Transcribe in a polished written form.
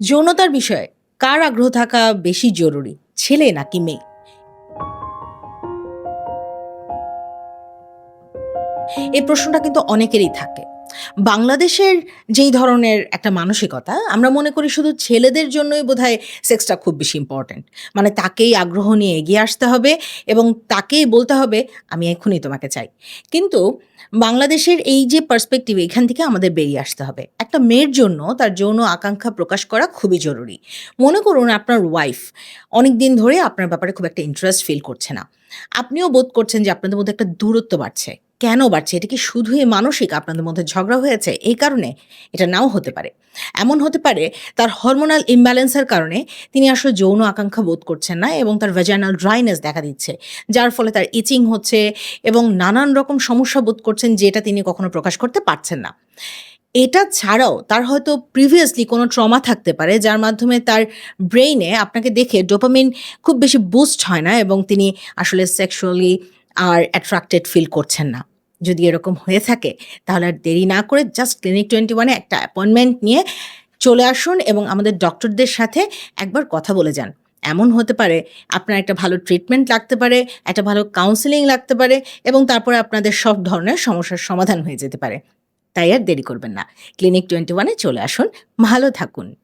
যৌনতার বিষয়ে কার আগ্রহ থাকা বেশি জরুরি, ছেলে নাকি মেয়ে? এই প্রশ্নটা কিন্তু অনেকেরই থাকে। বাংলাদেশের যেই ধরনের একটা মানসিকতা, আমরা মনে করি শুধু ছেলেদের জন্যই বোধহয় সেক্সটা খুব বেশি ইম্পোর্টেন্ট। মানে তাকেই আগ্রহ নিয়ে এগিয়ে আসতে হবে এবং তাকেই বলতে হবে, "আমি এক্ষুনি তোমাকে চাই।" কিন্তু বাংলাদেশের এই যে পার্সপেক্টিভ, এখান থেকে আমাদের বেরিয়ে আসতে হবে। একটা মেয়ের জন্য তার যৌন আকাঙ্ক্ষা প্রকাশ করা খুবই জরুরি। মনে করুন আপনার ওয়াইফ অনেকদিন ধরে আপনার ব্যাপারে খুব একটা ইন্টারেস্ট ফিল করছে না। আপনিও বোধ করছেন যে আপনাদের মধ্যে একটা দূরত্ব বাড়ছে। কেন বাড়ছে? এটা কি শুধুই মানসিক আপনাদের মধ্যে ঝগড়া হয়েছে এই কারণে? এটা নাও হতে পারে। এমন হতে পারে তার হরমোনাল ইমব্যালেন্স এর কারণে তিনি আসলে যৌন আকাঙ্ক্ষা বোধ করছেন না এবং তার ভ্যাজাইনাল ড্রাইনেস দেখা দিচ্ছে। যার ফলে তার ইচিং হচ্ছে এবং নানান রকম সমস্যা বোধ করছেন যেটা তিনি কখনো প্রকাশ করতে পারছেন না। এটা ছাড়াও তার হয়তো প্রিভিয়াসলি কোনো ট্রমা থাকতে পারে যার মাধ্যমে তার ব্রেইনে আপনাকে দেখে ডোপামিন খুব বেশি বুস্ট হয় না এবং তিনি আসলে সেক্সুয়ালি আর অ্যাট্রাক্টেড ফিল করছেন না। যদি এরকম হয়ে থাকে তাহলে আর দেরি না করে জাস্ট ক্লিনিক 21 এ একটা অ্যাপয়েন্টমেন্ট নিয়ে চলে আসুন এবং আমাদের ডক্টরদের সাথে একবার কথা বলে যান। এমন হতে পারে আপনার একটা ভালো ট্রিটমেন্ট লাগতে পারে, একটা ভালো কাউন্সেলিং লাগতে পারে এবং তারপরে আপনাদের সব ধরনের সমস্যার সমাধান হয়ে যেতে পারে। তাই আর দেরি করবেন না। ক্লিনিক 21 এ চলে আসুন। ভালো থাকুন।